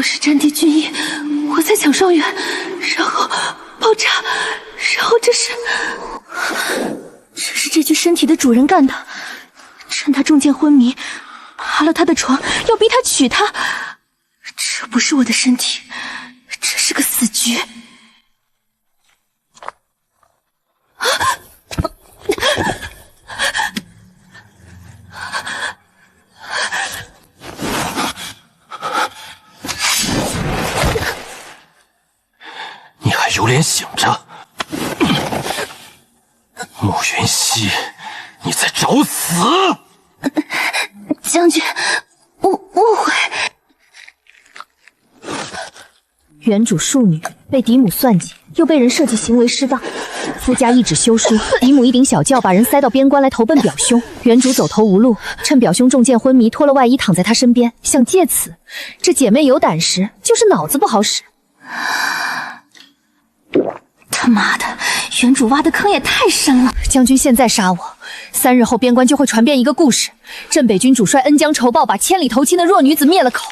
是战地军医，我在抢伤员，然后爆炸，然后这是这具身体的主人干的，趁他中箭昏迷，爬了他的床，要逼他娶她。这不是我的身体，这是个死局。你还有脸醒着？慕云熙，你在找死！将军，误会。原主庶女被嫡母算计，又被人设计行为失当，夫家一纸休书，嫡母一顶小轿把人塞到边关来投奔表兄。原主走投无路，趁表兄中箭昏迷，脱了外衣躺在他身边，想借此。这姐妹有胆识，就是脑子不好使。他妈的，原主挖的坑也太深了！将军现在杀我，3日后边关就会传遍一个故事：镇北军主帅恩将仇报，把千里投亲的弱女子灭了口。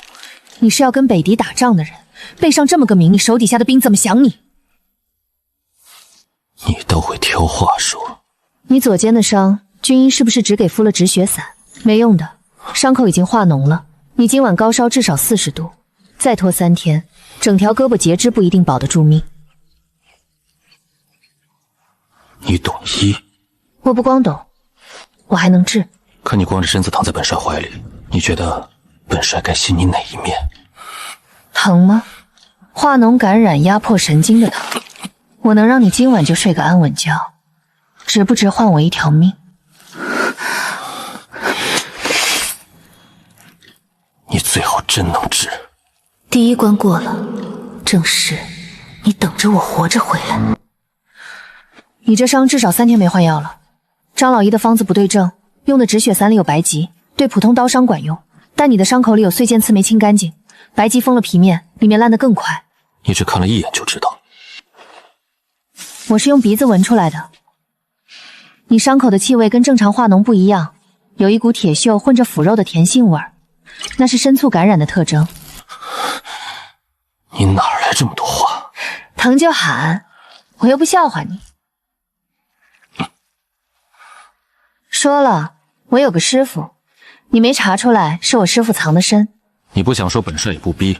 你是要跟北狄打仗的人，背上这么个名，你手底下的兵怎么想你？你都会挑话说。你左肩的伤，军医是不是只给敷了止血散？没用的，伤口已经化脓了。你今晚高烧至少40度，再拖3天，整条胳膊截肢不一定保得住命。你懂医？我不光懂，我还能治。看你光着身子躺在本帅怀里，你觉得本帅该信你哪一面？疼吗？化脓感染压迫神经的疼。我能让你今晚就睡个安稳觉，值不值换我一条命？你最好真能治。第一关过了，正是你等着我活着回来。你这伤至少3天没换药了。张老医的方子不对症，用的止血散里有白及，对普通刀伤管用，但你的伤口里有碎剑刺没清干净，白及封了皮面，里面烂得更快。你只看了一眼就知道。我是用鼻子闻出来的。你伤口的气味跟正常化脓不一样，有一股铁锈混着腐肉的甜性味儿，那是参促感染的特征。你哪来这么多话？疼就喊，我又不笑话你。说了，我有个师傅，你没查出来，是我师傅藏得深。你不想说，本帅也不逼，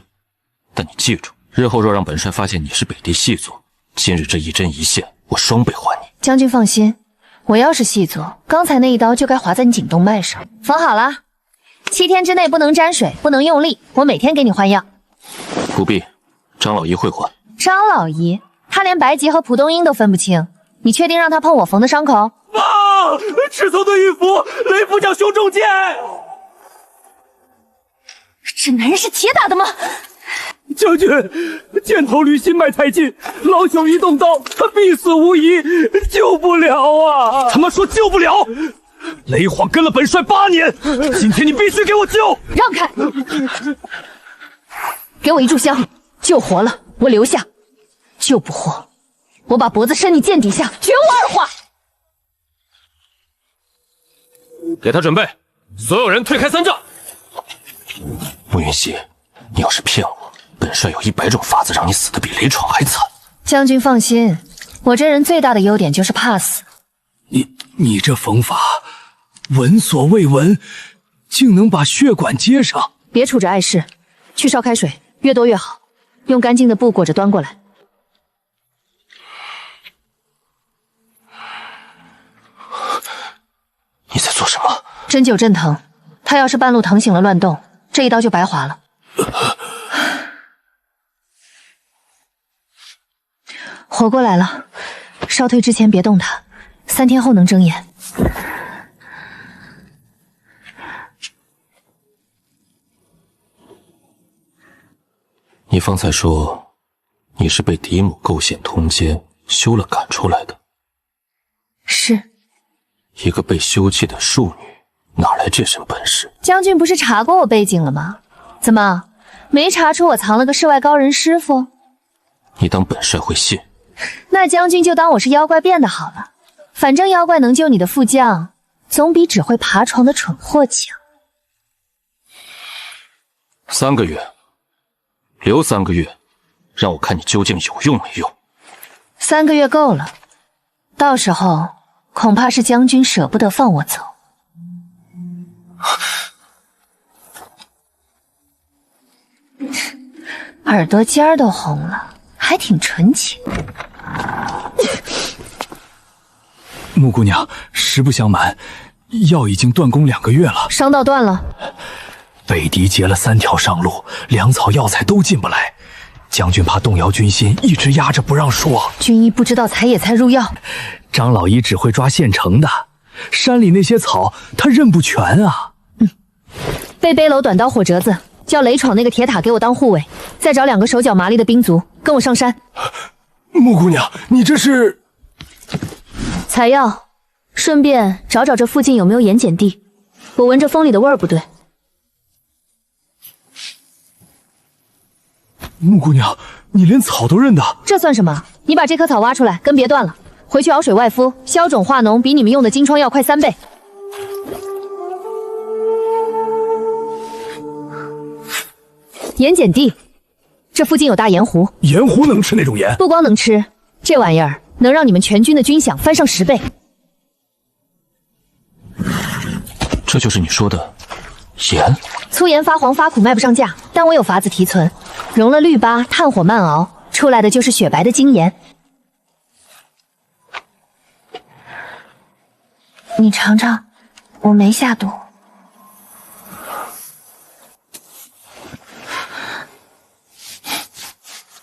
但你记住，日后若让本帅发现你是北狄细作，今日这一针一线，我双倍还你。将军放心，我要是细作，刚才那一刀就该划在你颈动脉上。缝好了，7天之内不能沾水，不能用力，我每天给你换药。不必，张老医会还。张老医，他连白及和浦东英都分不清，你确定让他碰我缝的伤口？妈！赤松的玉符，雷副将兄中箭！这男人是铁打的吗？将军，箭头离心脉太近，老朽一动刀，他必死无疑，救不了啊！他妈说救不了！雷晃跟了本帅8年，今天你必须给我救！让开！给我一炷香，救活了我留下，救不活，我把脖子伸你剑底下，绝无二话。给他准备，所有人退开3丈。慕云熙，你要是骗我，本帅有100种法子让你死得比雷闯还惨。将军放心，我这人最大的优点就是怕死。你这缝法，闻所未闻，竟能把血管接上。别杵着碍事，去烧开水，越多越好。用干净的布裹着端过来。你在做什么？针灸镇疼，他要是半路疼醒了乱动，这一刀就白划了。活过来了，烧退之前别动他，3天后能睁眼。你方才说你是被嫡母构陷通奸，休了赶出来的。是。一个被休弃的庶女，哪来这身本事？将军不是查过我背景了吗？怎么没查出我藏了个世外高人师傅？你当本帅会信？那将军就当我是妖怪变的好了，反正妖怪能救你的副将，总比只会爬床的蠢货强。 3个月，留3个月，让我看你究竟有用没用。3个月够了，到时候恐怕是将军舍不得放我走。耳朵尖儿都红了，还挺纯情。穆姑娘，实不相瞒，药已经断供2个月了。伤到断了。北狄截了3条上路，粮草药材都进不来。将军怕动摇军心，一直压着不让说。军医不知道采野菜入药，张老医只会抓现成的，山里那些草他认不全啊。背背篓、短刀、火折子，叫雷闯那个铁塔给我当护卫，再找2个手脚麻利的兵卒跟我上山。穆姑娘，你这是？采药，顺便找找这附近有没有盐碱地。我闻着风里的味儿不对。穆姑娘，你连草都认得？这算什么？你把这棵草挖出来，根别断了，回去熬水外敷，消肿化脓，比你们用的金疮药快3倍。盐碱地，这附近有大盐湖。盐湖能吃那种盐？不光能吃，这玩意儿能让你们全军的军饷翻上10倍。这就是你说的盐？粗盐发黄发苦，卖不上价，但我有法子提存，融了氯巴，炭火慢熬，出来的就是雪白的精盐。你尝尝，我没下毒。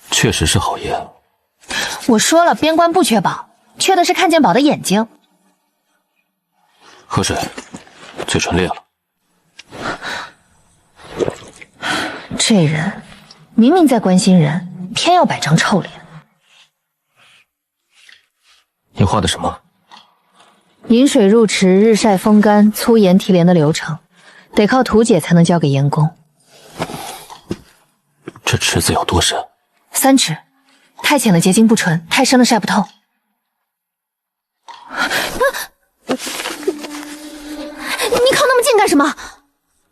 确实是好盐。我说了，边关不缺宝，缺的是看见宝的眼睛。喝水，嘴唇裂了。这人明明在关心人，偏要摆张臭脸。你画的什么？引水入池，日晒风干，粗盐提炼的流程，得靠图解才能交给盐工。这池子有多深？3尺，太浅了结晶不纯，太深了晒不透。你靠那么近干什么？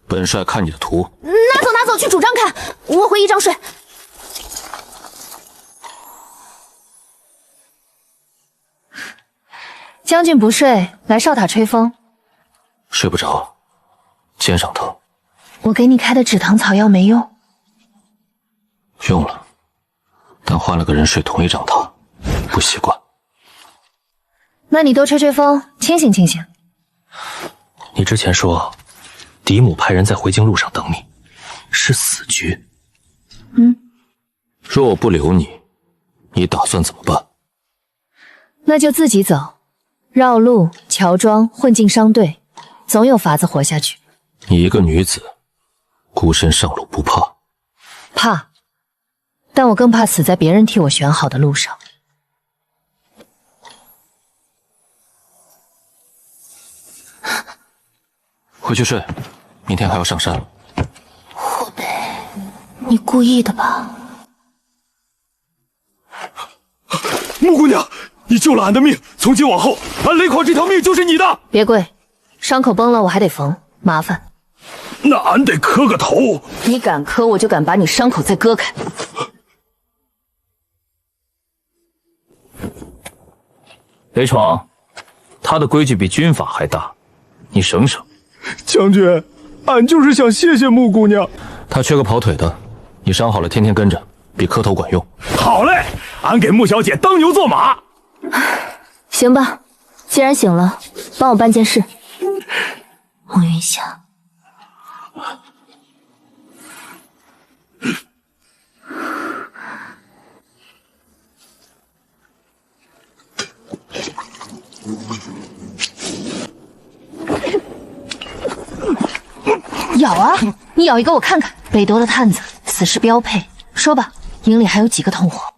本帅看你的图。拿走拿走，去主张看。我回一张睡。将军不睡，来哨塔吹风。睡不着，肩上疼。我给你开的止疼草药没用。用了，但换了个人睡同一张榻，不习惯。那你多吹吹风，清醒清醒。你之前说，嫡母派人在回京路上等你，是死局。若我不留你，你打算怎么办？那就自己走，绕路、乔装，混进商队，总有法子活下去。你一个女子，孤身上路不怕？怕，但我更怕死在别人替我选好的路上。回去睡，明天还要上山。霍北，你故意的吧？穆姑娘，你救了俺的命，从今往后，俺雷狂这条命就是你的。别跪，伤口崩了我还得缝，麻烦。那俺得磕个头。你敢磕，我就敢把你伤口再割开。雷闯，他的规矩比军法还大，你省省。将军，俺就是想谢谢穆姑娘。他缺个跑腿的，你伤好了天天跟着，比磕头管用。好嘞，俺给穆小姐当牛做马。行吧，既然醒了，帮我办件事。穆云霞，咬啊！你咬一个我看看。北斗的探子，死士标配。说吧，营里还有几个同伙？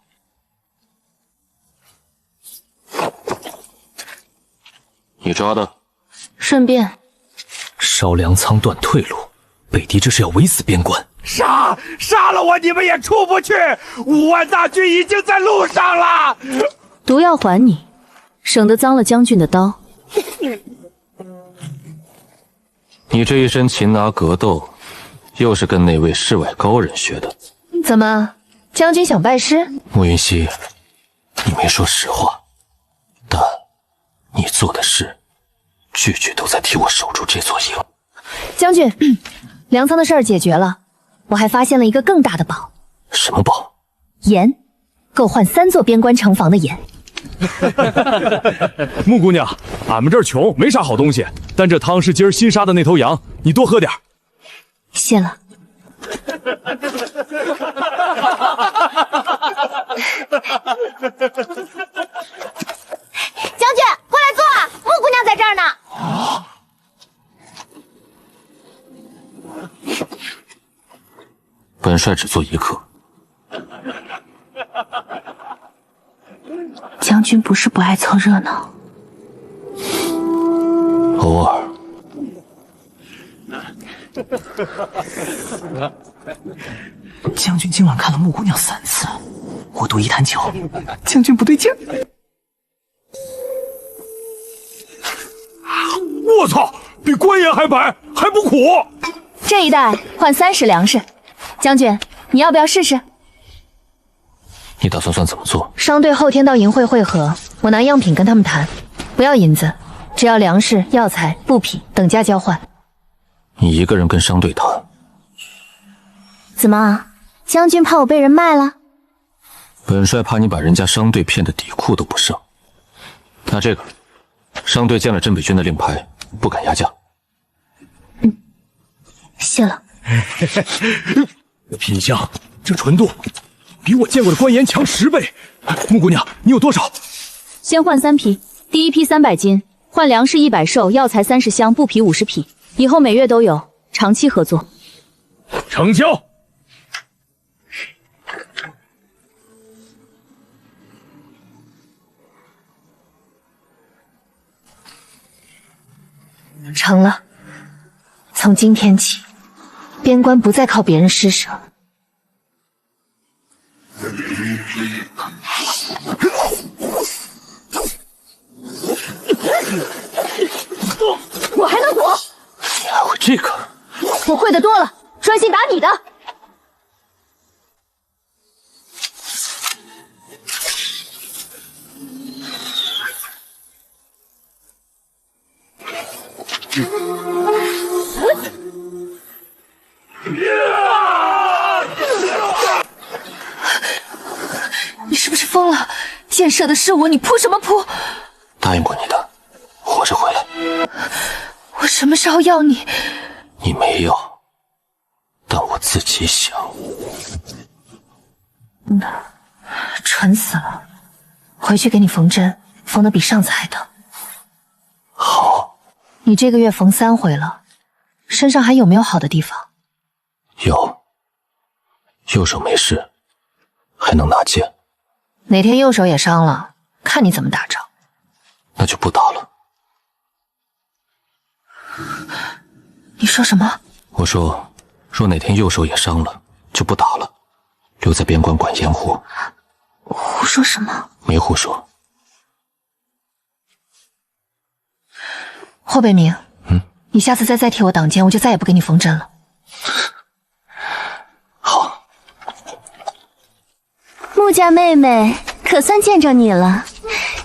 你抓的？顺便烧粮仓断退路，北狄这是要围死边关。杀了我，你们也出不去。5万大军已经在路上了。毒药还你，省得脏了将军的刀。你这一身擒拿格斗，又是跟哪位世外高人学的？怎么，将军想拜师？慕云熙，你没说实话，但你做的事，句句都在替我守住这座营。将军，粮仓的事儿解决了，我还发现了一个更大的宝。什么宝？盐，够换3座边关城防的盐。穆姑娘，俺们这儿穷，没啥好东西，但这汤是今儿新杀的那头羊，你多喝点。谢了。将军，过来坐啊！穆姑娘在这儿呢。本帅只做一客。将军不是不爱凑热闹，偶尔。将军今晚看了穆姑娘3次，我赌一坛酒，将军不对劲儿。我操，比官盐还白，还不苦。这一袋换30粮食，将军，你要不要试试？你打算怎么做？商队后天到营会会合，我拿样品跟他们谈，不要银子，只要粮食、药材、布匹等价交换。你一个人跟商队谈？怎么，将军怕我被人卖了？本帅怕你把人家商队骗得底裤都不剩。那这个，商队见了镇北军的令牌，不敢压价。谢了。品相，这纯度，比我见过的官盐强10倍。穆姑娘，你有多少？先换3批，第一批300斤，换粮食100寿，药材30箱，布匹50匹，以后每月都有，长期合作。成交。成了。从今天起，边关不再靠别人施舍。我还能躲？你还会这个？我会的多了，专心打你的。你是不是疯了？箭射的是我，你扑什么扑？答应过你的，活着回来。我什么时候要你？你没有，但我自己想。蠢死了！回去给你缝针，缝得比上次还疼。好。你这个月缝3回了，身上还有没有好的地方？有。右手没事，还能拿剑。哪天右手也伤了，看你怎么打仗。那就不打了。你说什么？我说，若哪天右手也伤了，就不打了，留在边关管盐湖。胡说什么？没胡说。霍北明，你下次再替我挡箭，我就再也不给你缝针了。好。穆家妹妹，可算见着你了。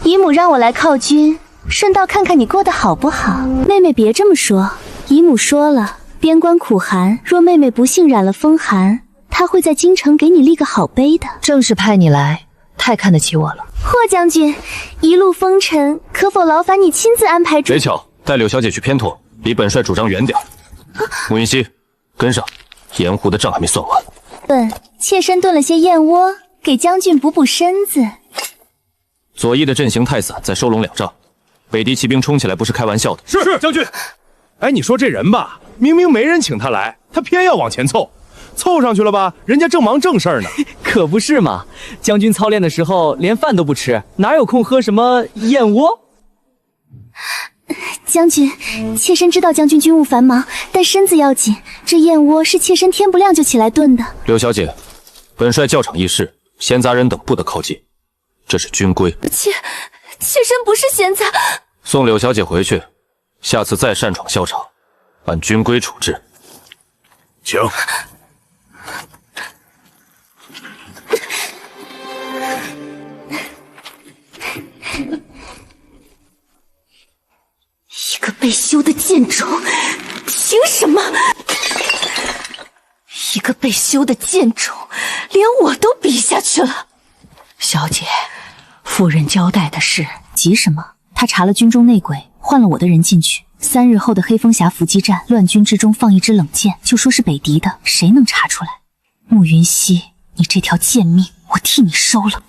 姨母让我来犒军，顺道看看你过得好不好。妹妹别这么说，姨母说了，边关苦寒，若妹妹不幸染了风寒，她会在京城给你立个好碑的。正是派你来，太看得起我了。霍将军，一路风尘，可否劳烦你亲自安排住？别巧，带柳小姐去偏拓，离本帅主张远点。慕云熙，跟上，盐湖的账还没算完。本妾身炖了些燕窝，给将军补补身子。左翼的阵型太散，再收拢2丈，北敌骑兵冲起来不是开玩笑的。是将军。哎，你说这人吧，明明没人请他来，他偏要往前凑，凑上去了吧，人家正忙正事儿呢。可不是嘛，将军操练的时候连饭都不吃，哪有空喝什么燕窝？将军，妾身知道将军军务繁忙，但身子要紧，这燕窝是妾身天不亮就起来炖的。柳小姐，本帅教场议事，闲杂人等不得靠近，这是军规。妾身不是闲杂。送柳小姐回去，下次再擅闯校场，按军规处置。请。被羞的贱种，凭什么？一个被羞的贱种，连我都比下去了。小姐，夫人交代的是，急什么？他查了军中内鬼，换了我的人进去。3日后的黑风峡伏击战，乱军之中放一支冷箭，就说是北狄的，谁能查出来？慕云溪，你这条贱命，我替你收了。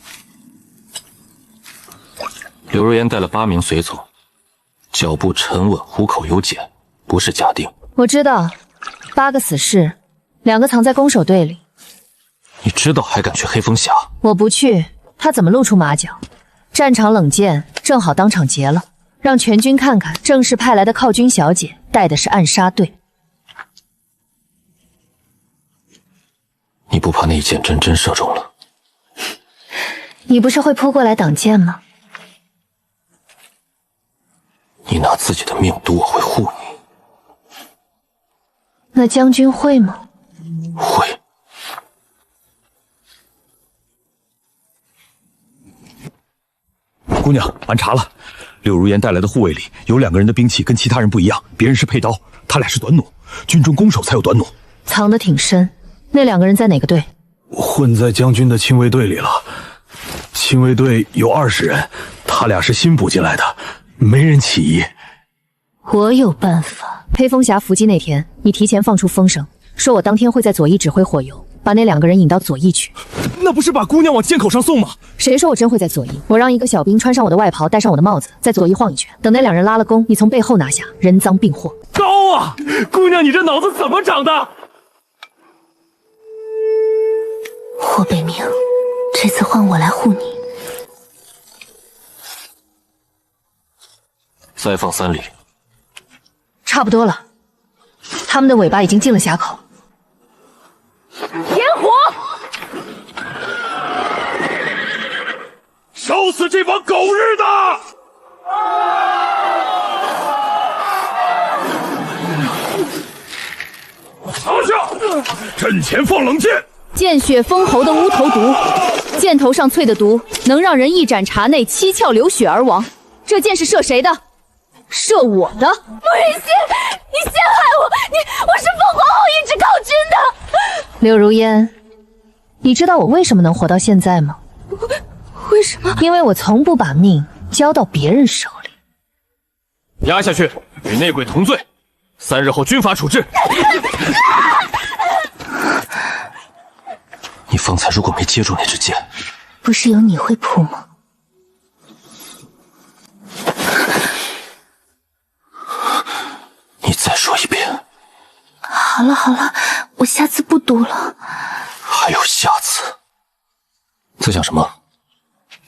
柳如烟带了8名随从，脚步沉稳，虎口有检，不是假定。我知道，8个死士，2个藏在攻守队里。你知道还敢去黑风峡？我不去，他怎么露出马脚？战场冷箭正好当场劫了，让全军看看，正式派来的犒军小姐带的是暗杀队。你不怕那一箭真射中了？你不是会扑过来挡箭吗？你拿自己的命赌我会护你。那将军会吗？会。姑娘，俺查了，柳如烟带来的护卫里有2个人的兵器跟其他人不一样，别人是佩刀，他俩是短弩，军中攻守才有短弩。藏得挺深。那2个人在哪个队？混在将军的亲卫队里了。亲卫队有20人，他俩是新补进来的，没人起疑。我有办法。黑风峡伏击那天，你提前放出风声，说我当天会在左翼指挥火游，把那2个人引到左翼去。那不是把姑娘往箭口上送吗？谁说我真会在左翼？我让一个小兵穿上我的外袍，戴上我的帽子，在左翼晃一圈，等那2人拉了弓，你从背后拿下，人赃并获。高啊！姑娘，你这脑子怎么长的？霍北冥，这次换我来护你。再放3里。差不多了，他们的尾巴已经进了峡口。点火！烧死这帮狗日的！拿下！阵前放冷箭。见血封喉的乌头毒，箭头上淬的毒能让人一盏茶内七窍流血而亡。这箭是射谁的？射我的。慕云溪，你陷害我！我是凤凰后一支犒军的。柳如烟，你知道我为什么能活到现在吗？为什么？因为我从不把命交到别人手里。押下去，与内鬼同罪，3日后军法处置。你方才如果没接住那支箭，不是有你会扑吗？你再说一遍。好了，我下次不赌了。还有下次？在想什么？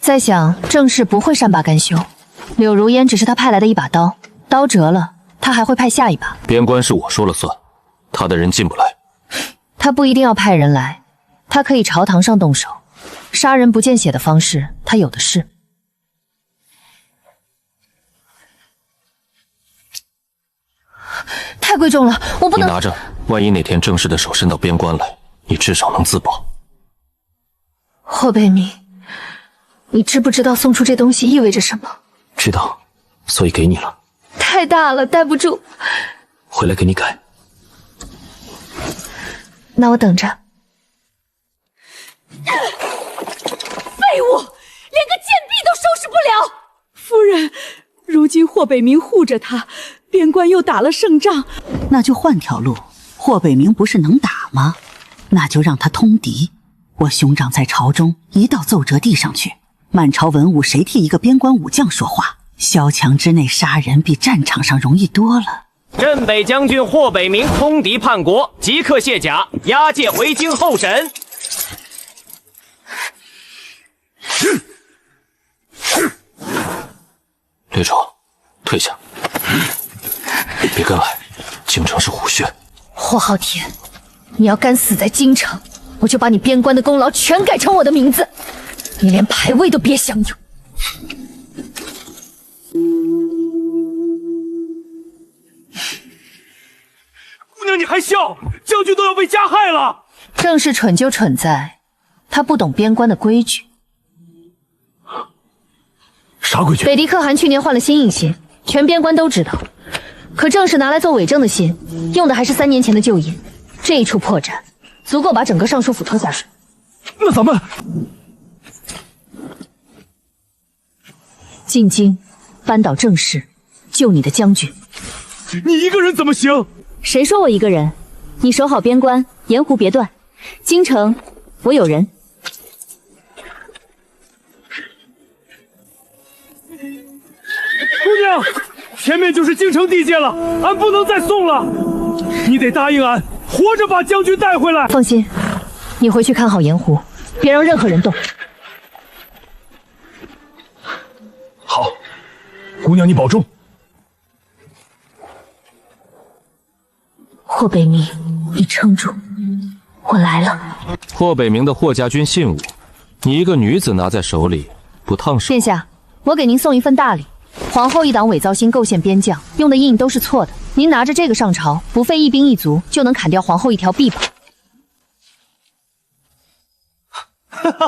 在想正事不会善罢甘休，柳如烟只是他派来的一把刀，刀折了，他还会派下一把。边关是我说了算，他的人进不来。他不一定要派人来，他可以朝堂上动手，杀人不见血的方式他有的是。太贵重了，我不能。你拿着，万一哪天正式的手伸到边关来，你至少能自保。霍北冥，你知不知道送出这东西意味着什么？知道，所以给你了。太大了，带不住。回来给你改。那我等着。废物，连个贱婢都收拾不了。夫人，如今霍北冥护着他，边关又打了胜仗，那就换条路。霍北冥不是能打吗？那就让他通敌。我兄长在朝中一道奏折递上去，满朝文武谁替一个边关武将说话？萧墙之内杀人比战场上容易多了。镇北将军霍北冥通敌叛国，即刻卸甲，押解回京候审。列闯，退下，别跟来，京城是虎穴。霍昊天，你要敢死在京城，我就把你边关的功劳全改成我的名字，你连牌位都别想有。姑娘，你还笑？将军都要被加害了。正是蠢就蠢在，他不懂边关的规矩。啥规矩？北狄可汗去年换了新印信，全边关都知道。可正是拿来做伪证的信，用的还是3年前的旧印，这一处破绽，足够把整个尚书府拖下水。那咱们进京，扳倒郑氏，救你的将军。你一个人怎么行？谁说我一个人？你守好边关，盐湖别断。京城，我有人。姑娘，前面就是京城地界了，俺不能再送了。你得答应俺，活着把将军带回来。放心，你回去看好盐湖，别让任何人动。好，姑娘你保重。霍北冥，你撑住，我来了。霍北冥的霍家军信物，你一个女子拿在手里，不烫手？殿下，我给您送一份大礼。皇后一党伪造新构陷边将，用的印都是错的。您拿着这个上朝，不费一兵一卒，就能砍掉皇后一条臂膀。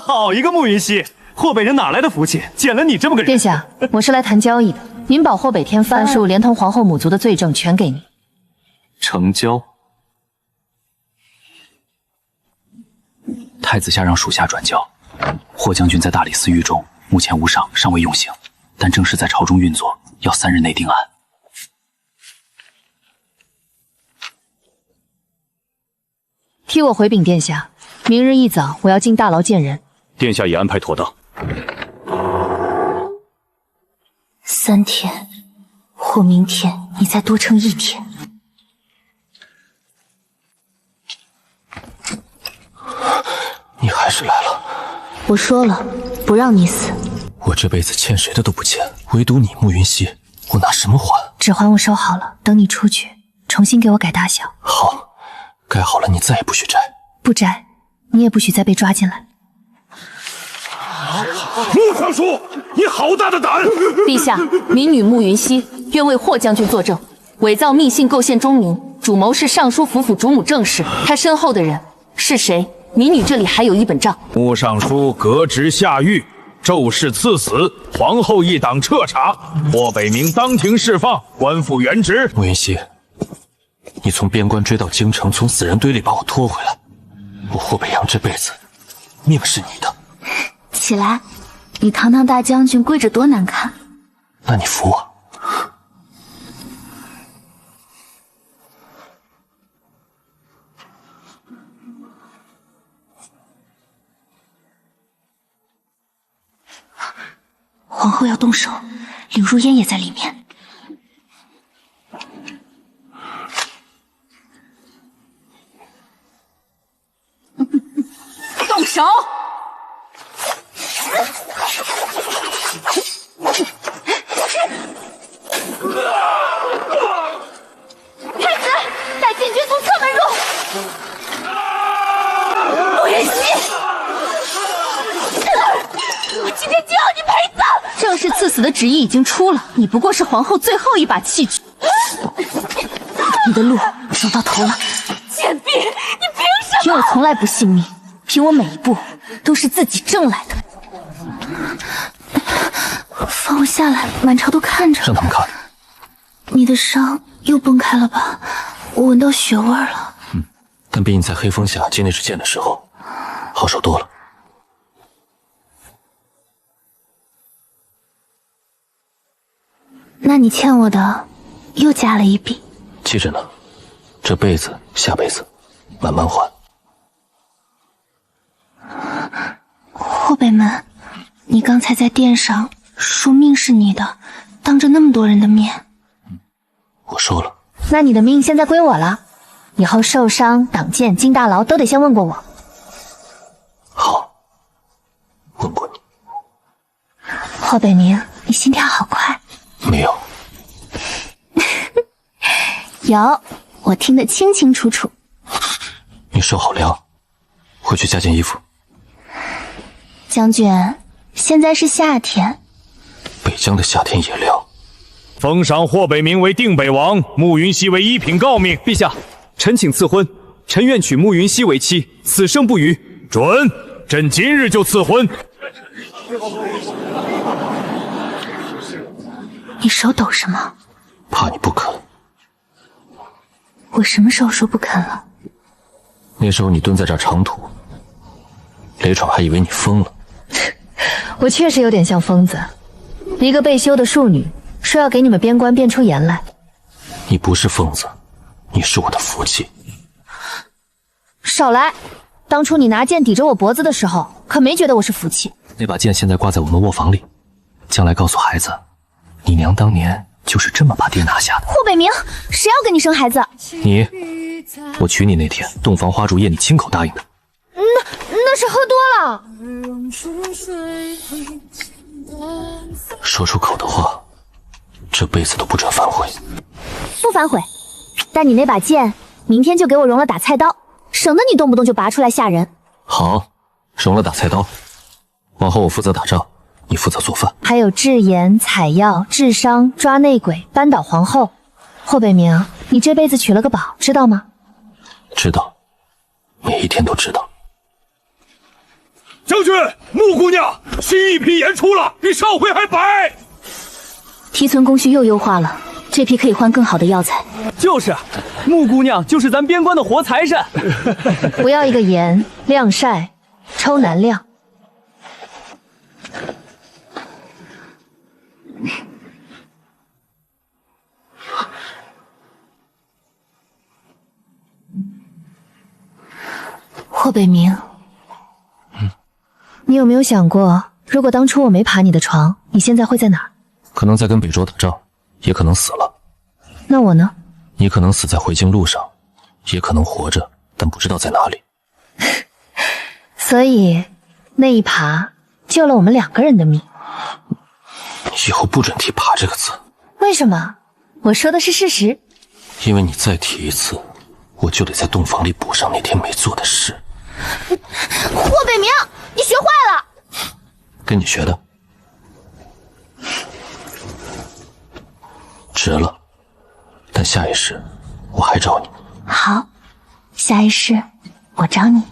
好一个慕云熙，霍北人哪来的福气，捡了你这么个人？殿下，我是来谈交易的。您保霍北天翻书，连同皇后母族的罪证全给你。成交。太子下让属下转交，霍将军在大理寺狱中，目前无伤，尚未用刑，但正式在朝中运作，要3日内定案。替我回禀殿下，明日一早我要进大牢见人。殿下已安排妥当。3天，或明天你再多撑1天。你还是来了。我说了，不让你死。我这辈子欠谁的都不欠，唯独你慕云熙，我拿什么还？指环我收好了，等你出去，重新给我改大小。好，改好了，你再也不许摘。不摘，你也不许再被抓进来。穆尚书，你好大的胆！陛下，民女慕云熙愿为霍将军作证，伪造密信构陷忠民，主谋是尚书府府主母郑氏，他身后的人是谁？民女这里还有一本账。穆尚书革职下狱，骤事赐死，皇后一党彻查，霍北冥当庭释放，官复原职。慕云熙，你从边关追到京城，从死人堆里把我拖回来，我霍北阳这辈子命是你的。起来，你堂堂大将军跪着多难看。那你扶我。皇后要动手，柳如烟也在里面。动手！太子，带禁军从侧门入。慕云熙，我今天就要你陪葬。郑氏赐死的旨意已经出了，你不过是皇后最后一把弃举。你的路走到头了。贱婢，你凭什么？凭我从来不信命，凭我每一步都是自己挣来的。放我下来，满朝都看着。让他们看。你的伤又崩开了吧？我闻到血味了。但比你在黑风峡接那支箭的时候好受多了。那你欠我的又加了一笔。记着呢，这辈子下辈子慢慢还。霍北门，你刚才在殿上说命是你的，当着那么多人的面。我说了。那你的命现在归我了，以后受伤、挡箭、进大牢都得先问过我。好，问过你。霍北冥，你心跳好快。没有。有，我听得清清楚楚。你受好凉，回去加件衣服。将军，现在是夏天，北疆的夏天也凉。封赏霍北冥为定北王，慕云熙为一品诰命。陛下，臣请赐婚，臣愿娶慕云熙为妻，此生不渝。准，朕今日就赐婚。你手抖什么？怕你不肯。我什么时候说不肯了？那时候你蹲在这儿长吐，雷闯还以为你疯了。我确实有点像疯子，一个被休的庶女，说要给你们边关变出颜来。你不是疯子，你是我的福气。少来！当初你拿剑抵着我脖子的时候，可没觉得我是福气。那把剑现在挂在我们卧房里，将来告诉孩子，你娘当年就是这么把爹拿下的。霍北明，谁要跟你生孩子？你，我娶你那天，洞房花烛夜，你亲口答应的。那是喝多了。说出口的话，这辈子都不准反悔。不反悔，但你那把剑，明天就给我融了打菜刀，省得你动不动就拔出来吓人。好，融了打菜刀。往后我负责打仗，你负责做饭。还有制盐、采药、治伤、抓内鬼、扳倒皇后。霍北明，你这辈子娶了个宝，知道吗？知道，每一天都知道。将军，穆姑娘新一批盐出了，比上回还白。提存工序又优化了，这批可以换更好的药材。就是，穆姑娘就是咱边关的活财神。不要一个盐，晾晒，抽难晾。霍北明，你有没有想过，如果当初我没爬你的床，你现在会在哪儿？可能在跟北卓打仗，也可能死了。那我呢？你可能死在回京路上，也可能活着，但不知道在哪里。所以那一爬救了我们2个人的命。以后不准提爬这个字。为什么？我说的是事实。因为你再提一次，我就得在洞房里补上那天没做的事。霍北明，你学坏了！跟你学的。值了，但下一世我还找你。好，下一世我找你。